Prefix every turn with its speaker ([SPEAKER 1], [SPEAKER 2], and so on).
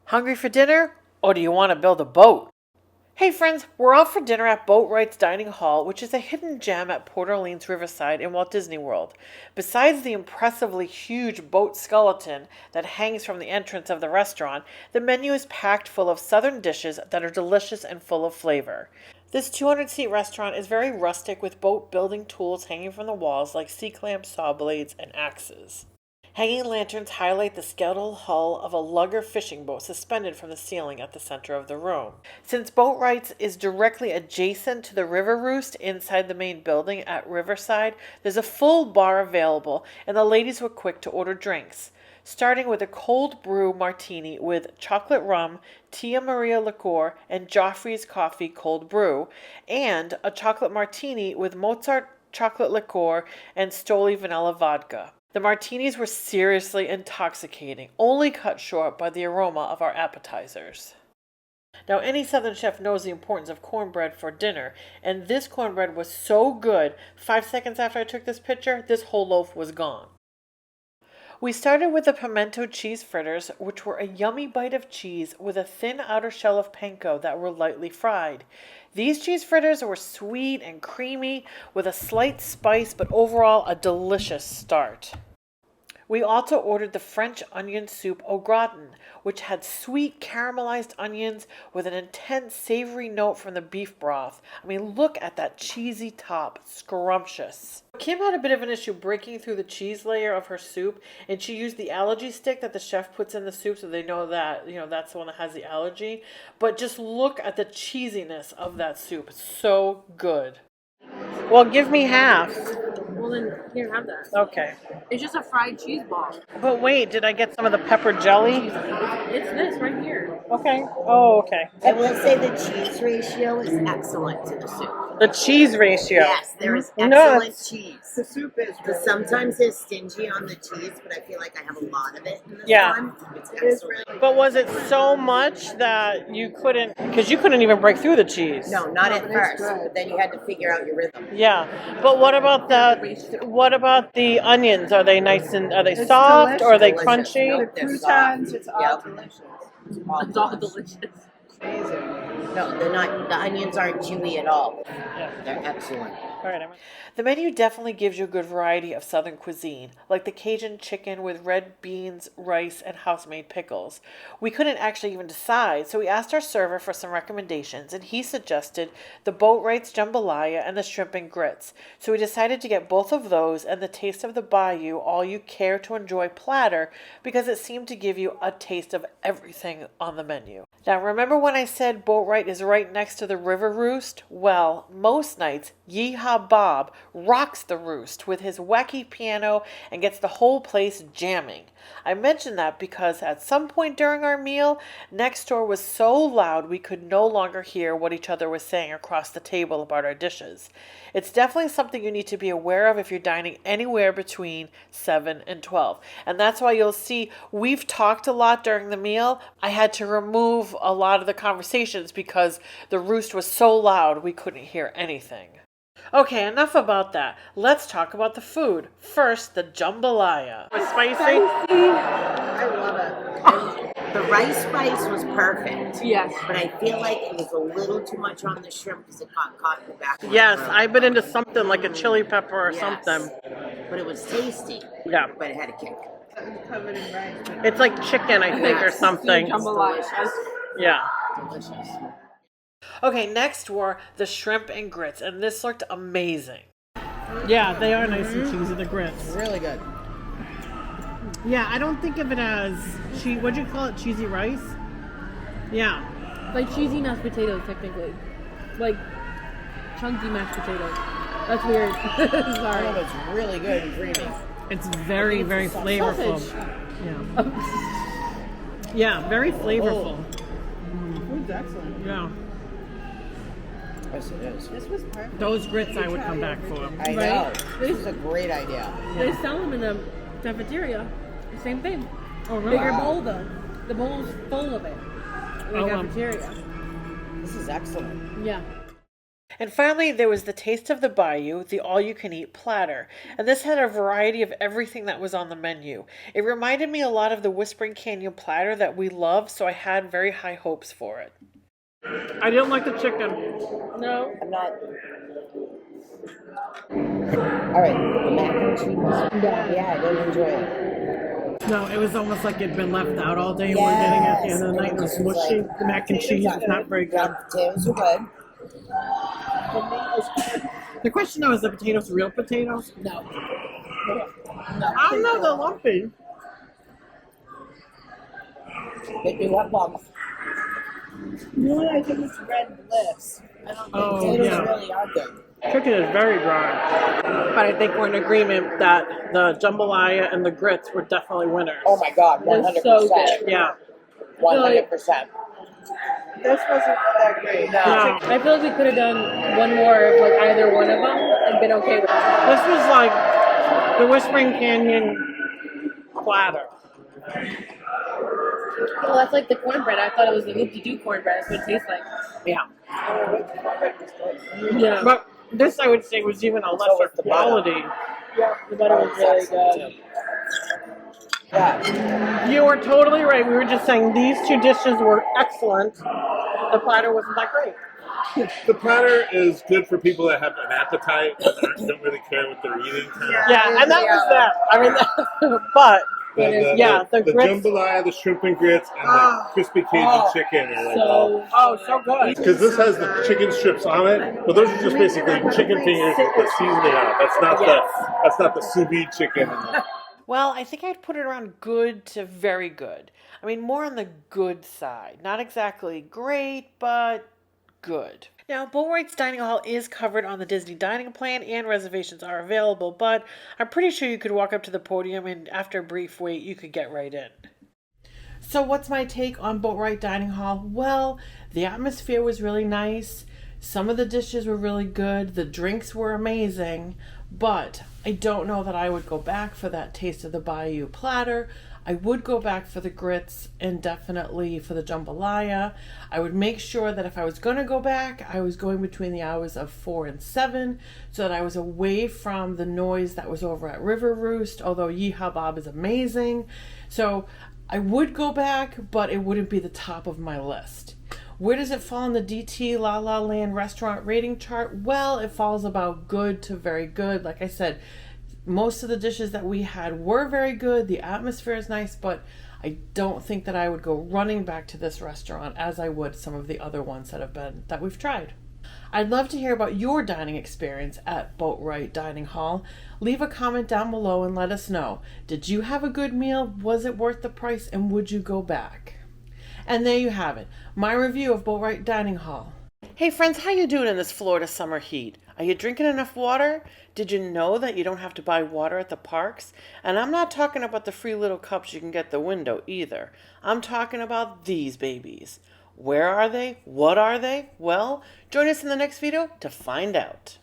[SPEAKER 1] Hungry for dinner? Or do you want to build a boat? Hey friends, we're out for dinner at Boatwright's Dining Hall, which is a hidden gem at Port Orleans Riverside in Walt Disney World. Besides the impressively huge boat skeleton that hangs from the entrance of the restaurant, the menu is packed full of southern dishes that are delicious and full of flavor. This 200-seat restaurant is very rustic with boat building tools hanging from the walls like C-clamps, saw blades, and axes. Hanging lanterns highlight the skeletal hull of a lugger fishing boat suspended from the ceiling at the center of the room. Since Boatwright's is directly adjacent to the River Roost inside the main building at Riverside, there's a full bar available, and the ladies were quick to order drinks, starting with a cold brew martini with chocolate rum, Tia Maria liqueur, and Joffrey's coffee cold brew, and a chocolate martini with Mozart chocolate liqueur and Stoli vanilla vodka. The martinis were seriously intoxicating, only cut short by the aroma of our appetizers. Now, any Southern chef knows the importance of cornbread for dinner, and this cornbread was so good, 5 seconds after I took this picture, this whole loaf was gone. We started with the pimento cheese fritters, which were a yummy bite of cheese with a thin outer shell of panko that were lightly fried. These cheese fritters were sweet and creamy with a slight spice, but overall a delicious start. We also ordered the French onion soup au gratin, which had sweet caramelized onions with an intense savory note from the beef broth. I mean, look at that cheesy top, scrumptious. Kim had a bit of an issue breaking through the cheese layer of her soup, and she used the allergy stick that the chef puts in the soup so they know that, that's the one that has the allergy. But just look at the cheesiness of that soup. It's so good. Well, give me half.
[SPEAKER 2] Well, then here, have that.
[SPEAKER 1] Okay.
[SPEAKER 2] It's just a fried cheese ball.
[SPEAKER 1] But wait, did I get some of the pepper jelly?
[SPEAKER 2] It's this right here.
[SPEAKER 1] Okay. Oh, okay.
[SPEAKER 3] I will say the cheese ratio is excellent to the soup.
[SPEAKER 1] The cheese ratio.
[SPEAKER 3] Yes, there is excellent cheese. The soup is really sometimes it's stingy on the cheese, but I feel like I have a lot of it in this one. It's excellent.
[SPEAKER 1] But was it so much that you couldn't, because you couldn't even break through the cheese?
[SPEAKER 3] No, not at first, but then you had to figure out your rhythm.
[SPEAKER 1] Yeah, but what about the onions? Are they nice and are they soft or are they crunchy?
[SPEAKER 3] Nope, they're soft.
[SPEAKER 4] It's all delicious.
[SPEAKER 2] It's all delicious.
[SPEAKER 3] No, they're not. The onions aren't chewy at all.
[SPEAKER 1] Yeah.
[SPEAKER 3] They're excellent.
[SPEAKER 1] All right, the menu definitely gives you a good variety of Southern cuisine, like the Cajun chicken with red beans, rice, and house-made pickles. We couldn't actually even decide, so we asked our server for some recommendations, and he suggested the Boatwright's jambalaya and the shrimp and grits. So we decided to get both of those and the Taste of the Bayou All You Care to Enjoy platter because it seemed to give you a taste of everything on the menu. Now, remember when I said Boatwright is right next to the River Roost? Well, most nights, Yeehaw Bob rocks the Roost with his wacky piano and gets the whole place jamming. I mention that because at some point during our meal, next door was so loud we could no longer hear what each other was saying across the table about our dishes. It's definitely something you need to be aware of if you're dining anywhere between 7 and 12. And that's why you'll see we've talked a lot during the meal. I had to remove a lot of the conversations because the Roost was so loud we couldn't hear anything. Okay, enough about that. Let's talk about the food. First, the jambalaya. Was spicy?
[SPEAKER 3] I love it. The rice spice was perfect.
[SPEAKER 2] Yes.
[SPEAKER 3] But I feel like it was a little too much on the shrimp because it got caught in the back of my
[SPEAKER 1] Yes,
[SPEAKER 3] throat.
[SPEAKER 1] I've been into something like a chili pepper or something.
[SPEAKER 3] But it was tasty.
[SPEAKER 1] Yeah.
[SPEAKER 3] But it had a kick.
[SPEAKER 4] Covered in rice.
[SPEAKER 1] It's like chicken, I think, or something.
[SPEAKER 2] Jambalaya.
[SPEAKER 1] Yeah.
[SPEAKER 3] Delicious.
[SPEAKER 1] Okay, next were the shrimp and grits, and this looked amazing. Yeah, they are nice and cheesy, the grits.
[SPEAKER 3] Really good.
[SPEAKER 1] Yeah, I don't think of it as, what'd you call it, cheesy rice? Yeah.
[SPEAKER 2] Like cheesy mashed potatoes, technically. Like chunky mashed potatoes. That's weird. Sorry.
[SPEAKER 3] Oh, it's really good and creamy.
[SPEAKER 1] It's very, very flavorful.
[SPEAKER 2] Sausage.
[SPEAKER 1] Yeah. Yeah, very flavorful.
[SPEAKER 4] Food's excellent.
[SPEAKER 1] Yeah.
[SPEAKER 3] Yes, it is.
[SPEAKER 4] This was perfect.
[SPEAKER 1] Those grits I would come back for.
[SPEAKER 3] I know. This is a great idea.
[SPEAKER 2] They sell them in the cafeteria. The same thing.
[SPEAKER 1] Oh, really?
[SPEAKER 2] Bigger bowl though. The bowl's full of it. In the cafeteria.
[SPEAKER 3] This is excellent.
[SPEAKER 2] Yeah.
[SPEAKER 1] And finally, there was the Taste of the Bayou, the all-you-can-eat platter. And this had a variety of everything that was on the menu. It reminded me a lot of the Whispering Canyon platter that we love, so I had very high hopes for it. I didn't like the chicken.
[SPEAKER 2] No.
[SPEAKER 3] I'm not. All right, the mac and cheese. Yeah, I didn't enjoy it.
[SPEAKER 1] No, it was almost like it'd been left out all day and we're getting it at the end of the night. It was mushy. The mac and cheese is not very good.
[SPEAKER 3] The potatoes are good.
[SPEAKER 1] The question though, is the potatoes real potatoes?
[SPEAKER 3] No.
[SPEAKER 1] I don't know, they're lumpy.
[SPEAKER 3] They do have bumps.
[SPEAKER 4] No, I think it's red bliss. I don't think
[SPEAKER 3] Potatoes really are good.
[SPEAKER 1] Chicken is very dry. But I think we're in agreement that the jambalaya and the grits were definitely winners.
[SPEAKER 3] Oh my God, 100%.
[SPEAKER 2] They're so good.
[SPEAKER 1] Yeah.
[SPEAKER 3] 100%.
[SPEAKER 4] This wasn't that great.
[SPEAKER 1] No.
[SPEAKER 2] I feel like we could have done one more of like either one of them and been okay with it.
[SPEAKER 1] This was like the Whispering Canyon platter.
[SPEAKER 2] Well, that's like the cornbread. I thought it was the whoop-de-doo cornbread. That's what it tastes like.
[SPEAKER 1] Yeah.
[SPEAKER 2] Yeah.
[SPEAKER 1] But this, I would say, was even a lesser quality.
[SPEAKER 2] Yeah, the butter was really good.
[SPEAKER 3] Yeah.
[SPEAKER 1] You were totally right. We were just saying these two dishes were excellent. The platter wasn't that great.
[SPEAKER 5] The platter is good for people that have an appetite but don't really care what they're eating.
[SPEAKER 1] Yeah, and that was that. I mean, but the grits.
[SPEAKER 5] Jambalaya, the shrimp and grits, and the crispy Cajun chicken are like
[SPEAKER 1] So good.
[SPEAKER 5] because this has the chicken strips on it, but those are just basically chicken fingers with the seasoning on it. That's not the sous vide chicken.
[SPEAKER 1] Well, I think I'd put it around good to very good. I mean, more on the good side. Not exactly great, but good. Now, Boatwright's Dining Hall is covered on the Disney Dining Plan and reservations are available, but I'm pretty sure you could walk up to the podium and after a brief wait, you could get right in. So what's my take on Boatwright Dining Hall? Well, the atmosphere was really nice. Some of the dishes were really good. The drinks were amazing, but I don't know that I would go back for that Taste of the Bayou platter. I would go back for the grits and definitely for the jambalaya. I would make sure that if I was going to go back, I was going between the hours of 4 and 7 so that I was away from the noise that was over at River Roost, although Yeehaw Bob is amazing. So I would go back, but it wouldn't be the top of my list. Where does it fall in the DTLalaland restaurant rating chart? Well, it falls about good to very good. Like I said, most of the dishes that we had were very good. The atmosphere is nice, but I don't think that I would go running back to this restaurant as I would some of the other ones that we've tried. I'd love to hear about your dining experience at Boatwright Dining Hall. Leave a comment down below and let us know. Did you have a good meal? Was it worth the price? And would you go back? And there you have it, my review of Boatwright Dining Hall. Hey friends, how you doing in this Florida summer heat? Are you drinking enough water? Did you know that you don't have to buy water at the parks? And I'm not talking about the free little cups you can get at the window either. I'm talking about these babies. Where are they? What are they? Well, join us in the next video to find out.